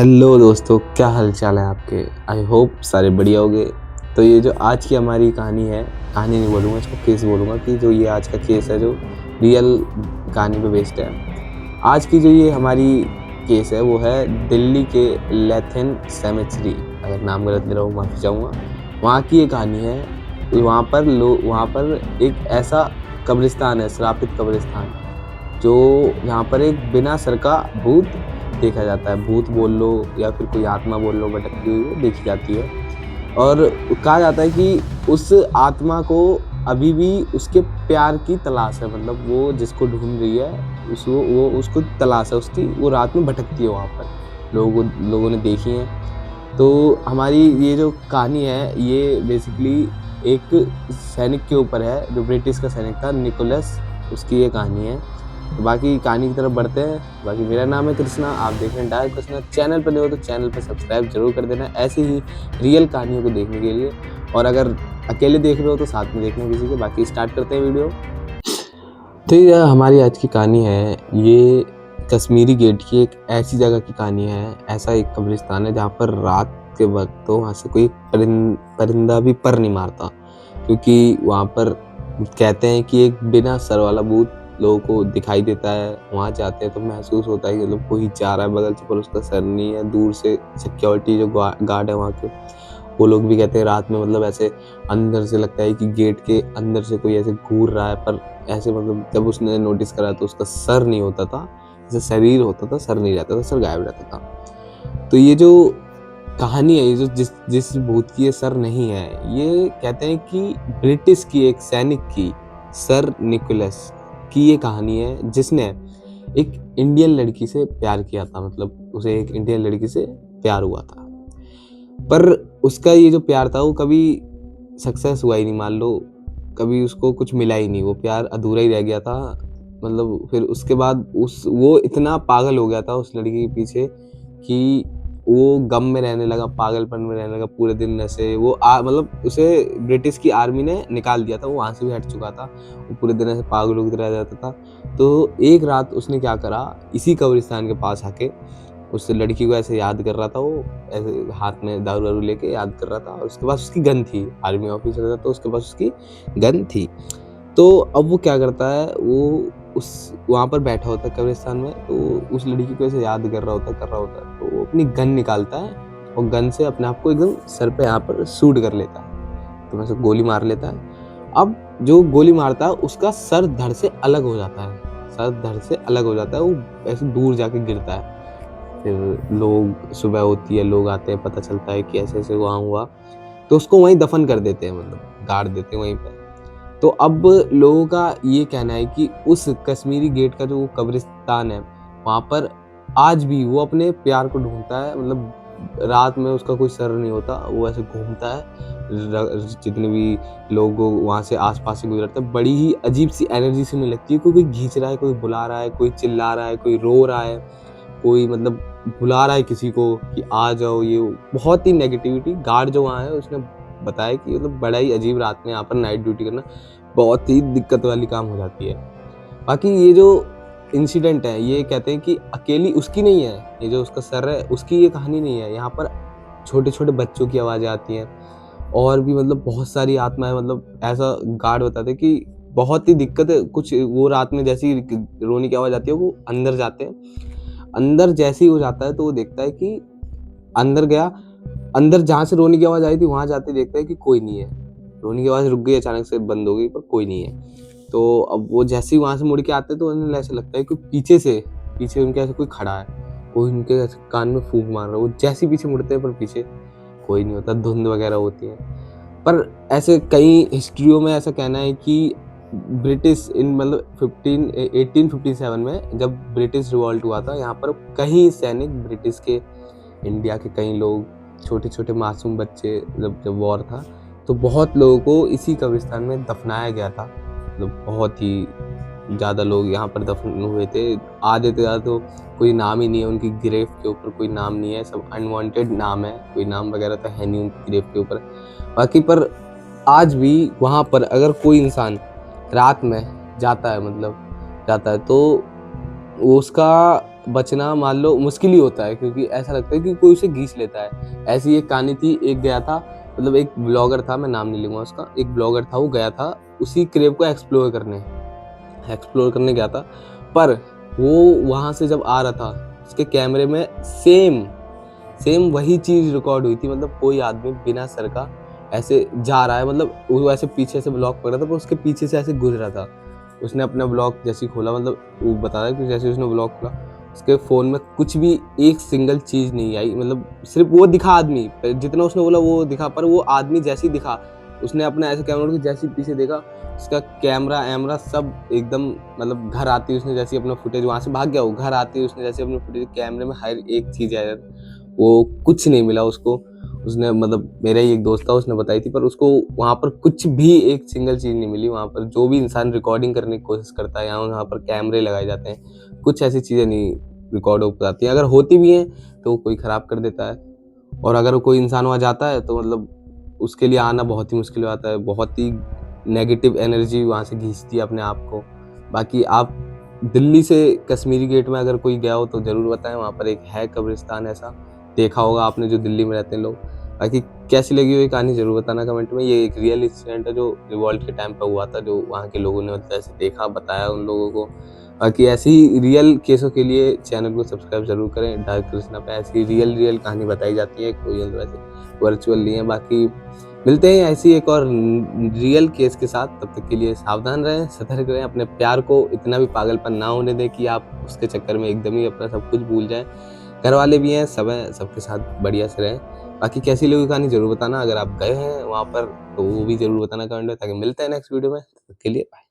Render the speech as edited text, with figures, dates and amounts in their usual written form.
Hello दोस्तों, क्या हाल चाल है आपके। आई होप सारे बढ़िया होंगे। तो ये जो आज की हमारी कहानी है, कहानी नहीं बोलूँगा इसको, केस बोलूँगा कि जो ये आज का केस है जो रियल कहानी पे बेस्ड है। आज की जो ये हमारी केस है वो है दिल्ली के लैथन सेमेटरी, अगर नाम गलत ले रहा हूँ माफ़ी चाहूँगा। वहाँ की ये कहानी है। वहाँ पर एक ऐसा कब्रिस्तान है, श्रापित कब्रिस्तान, जो यहाँ पर एक बिना सर का भूत देखा जाता है। भूत बोल लो या फिर कोई आत्मा बोल लो, भटकती हुई वो देखी जाती है। और कहा जाता है कि उस आत्मा को अभी भी उसके प्यार की तलाश है, मतलब वो जिसको ढूंढ रही है वो उसको तलाश है उसकी। वो रात में भटकती है वहाँ पर, लोगों ने देखी है। तो हमारी ये जो कहानी है ये बेसिकली एक सैनिक के ऊपर है, जो ब्रिटिश का सैनिक था, निकोलस, उसकी ये कहानी है। तो बाकी कहानी की तरफ बढ़ते हैं। बाकी मेरा नाम है कृष्णा, आप देख रहे हैं डायरेक्ट कृष्णा। चैनल पर नहीं हो तो चैनल पर सब्सक्राइब जरूर कर देना, ऐसे ही रियल कहानियों को देखने के लिए। और अगर अकेले देख रहे हो तो साथ में देखना किसी के। बाकी स्टार्ट करते हैं वीडियो। तो ये हमारी आज की कहानी है, ये कश्मीरी गेट की एक ऐसी जगह की कहानी है। ऐसा एक कब्रिस्तान है जहाँ पर रात के वक्त तो वहाँ से कोई परिंदा भी पर नहीं मारता, क्योंकि वहाँ पर कहते हैं कि एक बिना सर वाला भूत लोगों को दिखाई देता है। वहाँ जाते हैं तो महसूस होता है कि मतलब कोई जा रहा है बगल से, पर उसका सर नहीं है। दूर से सिक्योरिटी जो गार्ड है वहाँ के, वो लोग भी कहते हैं रात में मतलब ऐसे अंदर से लगता है कि गेट के अंदर से कोई ऐसे घूर रहा है, पर ऐसे मतलब जब उसने नोटिस करा तो उसका सर नहीं होता था, जैसे शरीर होता था, सर नहीं रहता था, सर गायब रहता था। तो ये जो कहानी है, ये जो जिस भूत की ये सर नहीं है, ये कहते हैं कि ब्रिटिश की एक सैनिक की, सर निकोलस की ये कहानी है, जिसने एक इंडियन लड़की से प्यार किया था। मतलब उसे एक इंडियन लड़की से प्यार हुआ था, पर उसका ये जो प्यार था वो कभी सक्सेस हुआ ही नहीं। मान लो कभी उसको कुछ मिला ही नहीं, वो प्यार अधूरा ही रह गया था। मतलब फिर उसके बाद वो इतना पागल हो गया था उस लड़की के पीछे कि वो गम में रहने लगा, पागलपन में रहने लगा, पूरे दिन नशे। मतलब उसे ब्रिटिश की आर्मी ने निकाल दिया था, वो वहाँ से भी हट चुका था। वो पूरे दिन ऐसे पागलों की तरह रहता था। तो एक रात उसने क्या करा, इसी कब्रिस्तान के पास आके उस लड़की को ऐसे याद कर रहा था। वो ऐसे हाथ में दारू वारू लेके याद कर रहा था, और उसके पास उसकी गन थी। आर्मी ऑफिसर था तो उसके पास उसकी गन थी। तो अब वो क्या करता है, वो उस वहाँ पर बैठा होता है कब्रिस्तान में, तो उस लड़की को ऐसे याद कर रहा होता है। तो वो अपनी गन निकालता है और गन से अपने आप को एकदम सर पे यहाँ पर शूट कर लेता है, तो वैसे गोली मार लेता है। अब जो गोली मारता है उसका सर धड़ से अलग हो जाता है, सर धड़ से अलग हो जाता है, वो ऐसे दूर जाके गिरता है। फिर लोग, सुबह होती है, लोग आते हैं, पता चलता है कि ऐसे ऐसे वहाँ हुआ, तो उसको वहीं दफन कर देते हैं, मतलब गाड़ देते हैं वहीं पर। तो अब लोगों का ये कहना है कि उस कश्मीरी गेट का जो कब्रिस्तान है, वहाँ पर आज भी वो अपने प्यार को ढूंढता है। मतलब रात में उसका कोई सर नहीं होता, वो ऐसे घूमता है। जितने भी लोग वहाँ से आसपास से गुजरते हैं, बड़ी ही अजीब सी एनर्जी से मिलती लगती है। कोई खींच रहा है, कोई बुला रहा है, कोई चिल्ला रहा है, कोई रो रहा है, कोई मतलब बुला रहा है किसी को कि आ जाओ। ये बहुत ही नेगेटिविटी। गार्ड जो वहाँ है उसने बताया कि मतलब बड़ा ही अजीब, रात में यहाँ पर नाइट ड्यूटी करना बहुत ही दिक्कत वाली काम हो जाती है। बाकी ये जो इंसिडेंट है, ये कहते हैं कि अकेली उसकी नहीं है, ये जो उसका सर है उसकी ये कहानी नहीं है। यहाँ पर छोटे छोटे बच्चों की आवाज़ें आती हैं, और भी मतलब बहुत सारी आत्माएं। मतलब ऐसा गार्ड बताते हैं कि बहुत ही दिक्कत है कुछ। वो रात में जैसी रोने की आवाज़ आती है, वो अंदर जाते हैं। अंदर जैसे ही वो जाता है तो वो देखता है कि अंदर गया, अंदर जहाँ से रोने की आवाज़ आई थी वहाँ जाते देखता है कि कोई नहीं है। रोने की आवाज़ रुक गई, अचानक से बंद हो गई, पर कोई नहीं है। तो अब वो जैसे ही वहाँ से मुड़ के आते हैं तो उन्हें ऐसा लगता है कि पीछे उनके ऐसे कोई खड़ा है, कोई उनके ऐसे कान में फूंक मार रहा है। वो जैसे ही पीछे मुड़ते हैं पर पीछे कोई नहीं होता, धुंध वगैरह होती है। पर ऐसे कई हिस्ट्रियों में ऐसा कहना है कि ब्रिटिश इन मतलब 1857 में जब ब्रिटिश रिवॉल्ट हुआ था, यहाँ पर कई सैनिक ब्रिटिश के, इंडिया के कई लोग, छोटे छोटे मासूम बच्चे, जब वॉर था तो बहुत लोगों को इसी कब्रिस्तान में दफनाया गया था। मतलब बहुत ही ज़्यादा लोग यहाँ पर दफन हुए थे। आधे से ज़्यादा तो कोई नाम ही नहीं है उनकी ग्रेव के ऊपर, कोई नाम नहीं है, सब अनवांटेड नाम है, कोई नाम वगैरह तो है नहीं उनकी ग्रेव के ऊपर। बाकी पर आज भी वहाँ पर अगर कोई इंसान रात में जाता है, मतलब जाता है, तो उसका बचना मान लो मुश्किल ही होता है, क्योंकि ऐसा लगता है कि कोई उसे खींच लेता है। ऐसी एक कहानी थी, एक गया था, मतलब एक ब्लॉगर था, मैं नाम नहीं लूँगा उसका, एक ब्लॉगर था, वो गया था उसी क्रेव को एक्सप्लोर करने गया था। पर वो वहाँ से जब आ रहा था, उसके कैमरे में सेम वही चीज़ रिकॉर्ड हुई थी। मतलब कोई आदमी बिना सर का ऐसे जा रहा है, मतलब वो ऐसे पीछे से ब्लॉग पकड़ा था, पर उसके पीछे से ऐसे गुजरा था। उसने अपना ब्लॉग जैसे ही खोला, मतलब वो बता रहा है कि जैसे उसने ब्लॉग खोला, उसके फ़ोन में कुछ भी एक सिंगल चीज़ नहीं आई। मतलब सिर्फ वो दिखा आदमी, जितना उसने बोला वो दिखा, पर वो आदमी जैसे ही दिखा, उसने अपना ऐसे कैमरा उठ के जैसे ही पीछे देखा, उसका कैमरा सब एकदम, मतलब घर आते ही उसने जैसे ही अपना फुटेज, वहाँ से भाग गया वो, घर आते ही उसने जैसे अपने फुटेज कैमरे में हर एक चीज़ है, वो कुछ नहीं मिला उसको। उसने, मतलब मेरा ही एक दोस्त था, उसने बताई थी, पर उसको वहाँ पर कुछ भी एक सिंगल चीज़ नहीं मिली। वहाँ पर जो भी इंसान रिकॉर्डिंग करने की कोशिश करता है, या वहाँ पर कैमरे लगाए जाते हैं, कुछ ऐसी चीज़ें नहीं रिकॉर्ड हो पाती हैं। अगर होती भी हैं तो कोई ख़राब कर देता है, और अगर कोई इंसान वहाँ जाता है तो मतलब उसके लिए आना बहुत ही मुश्किल हो जाता है, बहुत ही नेगेटिव एनर्जी वहाँ से खींचती है अपने आप को। बाकी आप दिल्ली से कश्मीरी गेट में अगर कोई गया हो तो ज़रूर बताएं, वहाँ पर एक है कब्रिस्तान ऐसा, देखा होगा आपने जो दिल्ली में रहते हैं लोग। बाकी कैसी लगी हुई कहानी ज़रूर बताना कमेंट में। ये एक रियल इंसिडेंट है जो रिवॉल्ट के टाइम पे हुआ था, जो वहाँ के लोगों ने मतलब ऐसे देखा, बताया उन लोगों को। बाकी ऐसी ही रियल केसों के लिए चैनल को सब्सक्राइब ज़रूर करें। डार्क कृष्णा पे ऐसी रियल कहानी बताई जाती है, कोई वैसे वर्चुअल नहीं है। बाकी मिलते हैं ऐसी एक और रियल केस के साथ, तब तक के लिए सावधान रहें, सतर्क रहें, अपने प्यार को इतना भी पागलपन ना होने दें कि आप उसके चक्कर में एकदम ही अपना सब कुछ भूल जाएं। घर वाले भी हैं, सब हैं, सबके साथ बढ़िया से रहें। बाकी कैसी लगी कहानी ज़रूर बताना, अगर आप गए हैं वहाँ पर तो वो भी ज़रूर बताना कमेंट में, ताकि मिलते हैं नेक्स्ट वीडियो में। तब तक के लिए बाय।